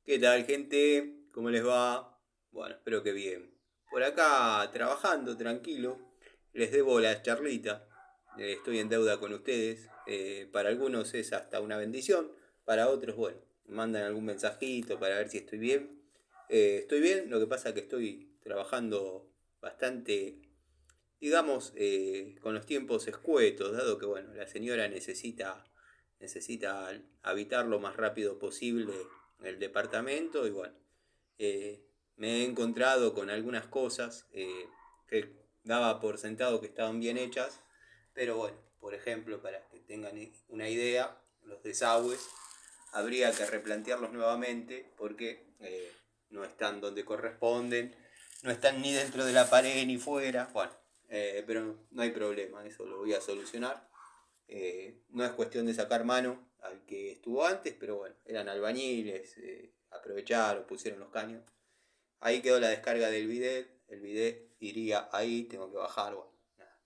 ¿Qué tal, gente? ¿Cómo les va? Bueno, espero que bien. Por acá trabajando, tranquilo. Les debo la charlita. Estoy en deuda con ustedes. Para algunos es hasta una bendición. Para otros, bueno, mandan algún mensajito para ver si estoy bien. Estoy bien, lo que pasa es que estoy trabajando bastante, digamos, con los tiempos escuetos, dado que, bueno, la señora necesita habitar lo más rápido posible el departamento y bueno, eh, me he encontrado con algunas cosas que daba por sentado que estaban bien hechas, pero bueno, por ejemplo, para que tengan una idea, los desagües habría que replantearlos nuevamente porque no están donde corresponden, no están ni dentro de la pared ni fuera, bueno, pero no hay problema, eso lo voy a solucionar. No es cuestión de sacar mano al que estuvo antes, pero bueno, eran albañiles, aprovecharon, pusieron los caños. Ahí quedó la descarga del bidet, el bidet iría ahí, tengo que bajar, bueno, nada.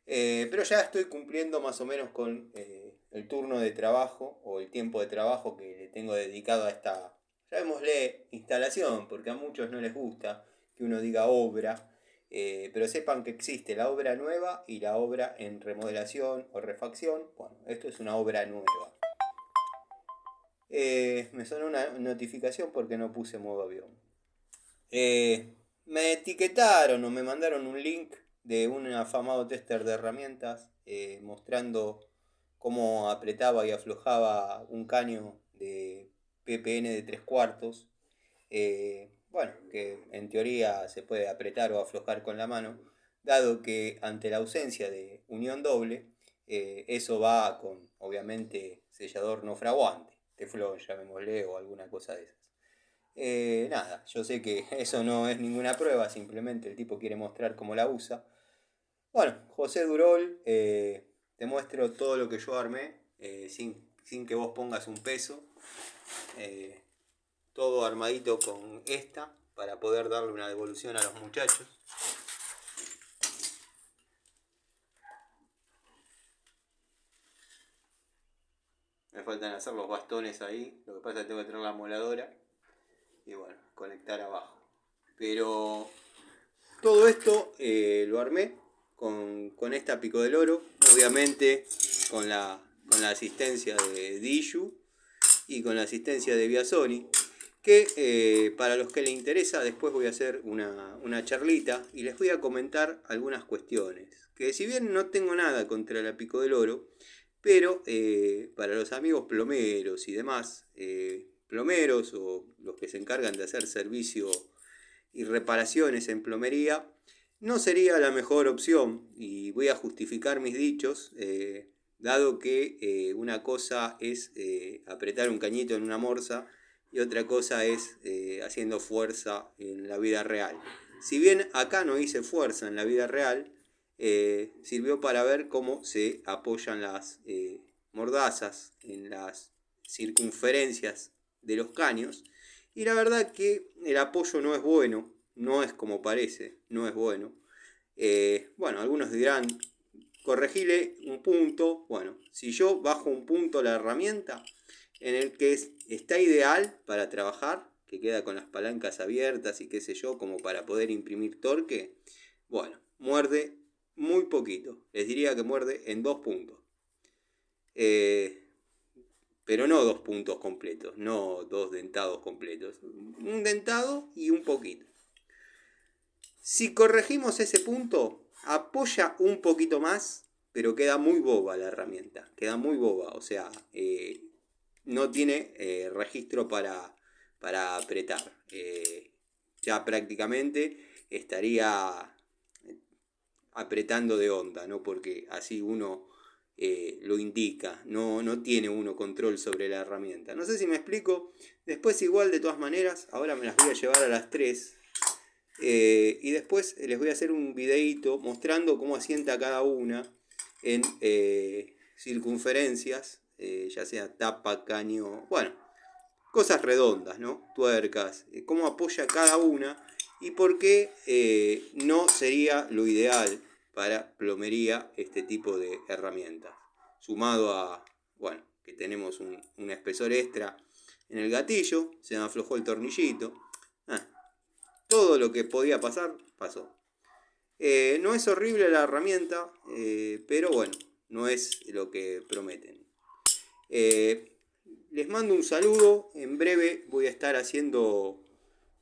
Pero ya estoy cumpliendo más o menos con el turno de trabajo o el tiempo de trabajo que le tengo dedicado a esta, llamémosle instalación, porque a muchos no les gusta que uno diga obra, pero sepan que existe la obra nueva y la obra en remodelación o refacción. Bueno, esto es una obra nueva. Me sonó una notificación porque no puse modo avión. Me etiquetaron o me mandaron un link de un afamado tester de herramientas mostrando cómo apretaba y aflojaba un caño de PPN de 3 cuartos. Bueno, que en teoría se puede apretar o aflojar con la mano, dado que ante la ausencia de unión doble, eso va con, obviamente, sellador no fraguante, teflón, llamémosle, o alguna cosa de esas. Nada, yo sé que eso no es ninguna prueba, simplemente el tipo quiere mostrar cómo la usa. Bueno, José Durol, te muestro todo lo que yo armé, sin que vos pongas un peso. Eh, Todo armadito con esta, para poder darle una devolución a los muchachos. Me faltan hacer los bastones ahí, lo que pasa es que tengo que tener la moladora y bueno, conectar abajo. Pero todo esto lo armé con esta pico del oro, obviamente con la asistencia de Diju y con la asistencia de Biasoni, que para los que les interesa después voy a hacer una charlita y les voy a comentar algunas cuestiones, que si bien no tengo nada contra la pico del oro, pero para los amigos plomeros y demás, plomeros o los que se encargan de hacer servicio y reparaciones en plomería, no sería la mejor opción y voy a justificar mis dichos, dado que una cosa es apretar un cañito en una morsa y otra cosa es haciendo fuerza en la vida real. Si bien acá no hice fuerza en la vida real, sirvió para ver cómo se apoyan las mordazas en las circunferencias de los caños. Y la verdad que el apoyo no es bueno, no es como parece, no es bueno. Bueno, algunos dirán, corregile un punto. Bueno, si yo bajo un punto la herramienta en el que está ideal para trabajar, que queda con las palancas abiertas y qué sé yo, como para poder imprimir torque, bueno, muerde muy poquito. Les diría que muerde en 2 puntos. Eh, pero no 2 puntos completos, no 2 dentados completos. Un dentado y un poquito. Si corregimos ese punto, apoya un poquito más, pero queda muy boba la herramienta. Queda muy boba, o sea, no tiene registro para apretar. Ya prácticamente estaría apretando de onda, ¿no? Porque así uno lo indica, no tiene uno control sobre la herramienta. No sé si me explico. Después igual de todas maneras, ahora me las voy a llevar a las 3. Y después les voy a hacer un videito mostrando cómo asienta cada una en circunferencias, ya sea tapa, caño, bueno, cosas redondas, ¿no? Tuercas, cómo apoya cada una y por qué no sería lo ideal para plomería este tipo de herramientas. Sumado a, bueno, que tenemos un espesor extra en el gatillo, se me aflojó el tornillito. Todo lo que podía pasar, pasó. No es horrible la herramienta, pero bueno, no es lo que prometen. Les mando un saludo. En breve voy a estar haciendo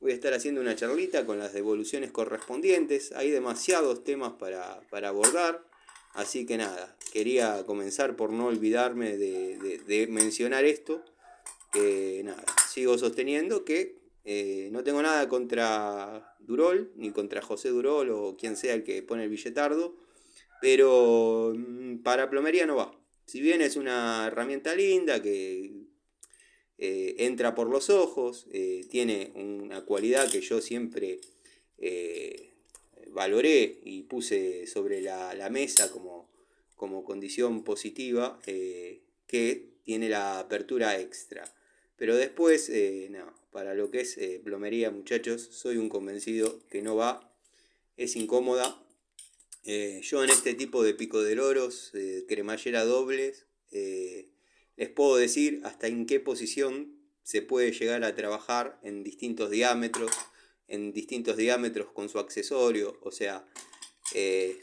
una charlita con las devoluciones correspondientes. Hay demasiados temas para abordar. Así que nada, quería comenzar por no olvidarme de mencionar esto. Nada, sigo sosteniendo que no tengo nada contra Durol, ni contra José Durol o quien sea el que pone el billetardo, pero para plomería no va. Si bien es una herramienta linda que entra por los ojos, tiene una cualidad que yo siempre valoré y puse sobre la mesa como condición positiva, que tiene la apertura extra. Pero después, no, para lo que es plomería, muchachos, soy un convencido que no va, es incómoda. Yo en este tipo de picodeloros, cremallera dobles, les puedo decir hasta en qué posición se puede llegar a trabajar en distintos diámetros con su accesorio, o sea,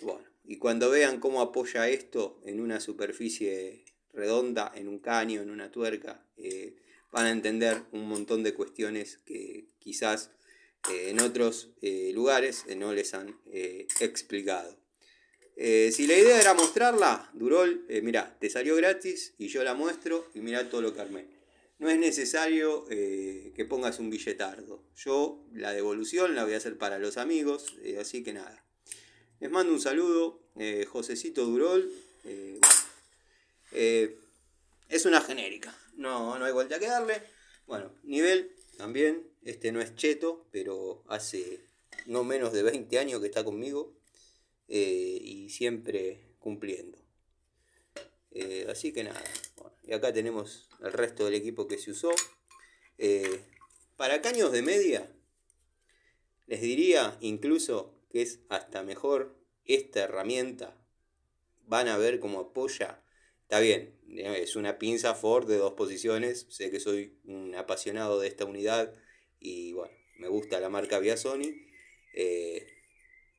bueno, y cuando vean cómo apoya esto en una superficie redonda, en un caño, en una tuerca, van a entender un montón de cuestiones que quizás en otros lugares no les han explicado. Si la idea era mostrarla, Durol, mirá, te salió gratis y yo la muestro y mirá todo lo que armé. No es necesario que pongas un billetardo. Yo la devolución la voy a hacer para los amigos, así que nada. Les mando un saludo, Josecito Durol. Es una genérica, no hay vuelta que darle. Bueno, nivel también, este no es cheto, pero hace no menos de 20 años que está conmigo. Y siempre cumpliendo. Así que nada, bueno, y acá tenemos el resto del equipo que se usó. Para caños de media, les diría incluso que es hasta mejor esta herramienta. Van a ver cómo apoya. Está bien, es una pinza Ford de 2 posiciones. Sé que soy un apasionado de esta unidad y bueno, me gusta la marca Biasoni.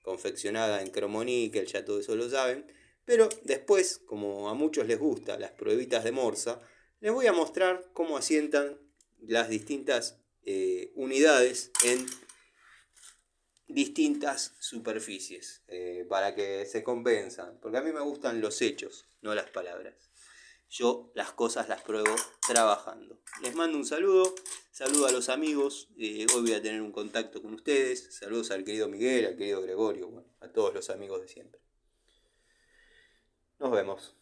Confeccionada en cromoníquel, ya todo eso lo saben. Pero después, como a muchos les gusta las pruebitas de morsa, les voy a mostrar cómo asientan las distintas unidades en distintas superficies, para que se convenzan, porque a mí me gustan los hechos, no las palabras. Yo las cosas las pruebo trabajando. Les mando un saludo a los amigos, hoy voy a tener un contacto con ustedes, saludos al querido Miguel, al querido Gregorio, bueno, a todos los amigos de siempre. Nos vemos.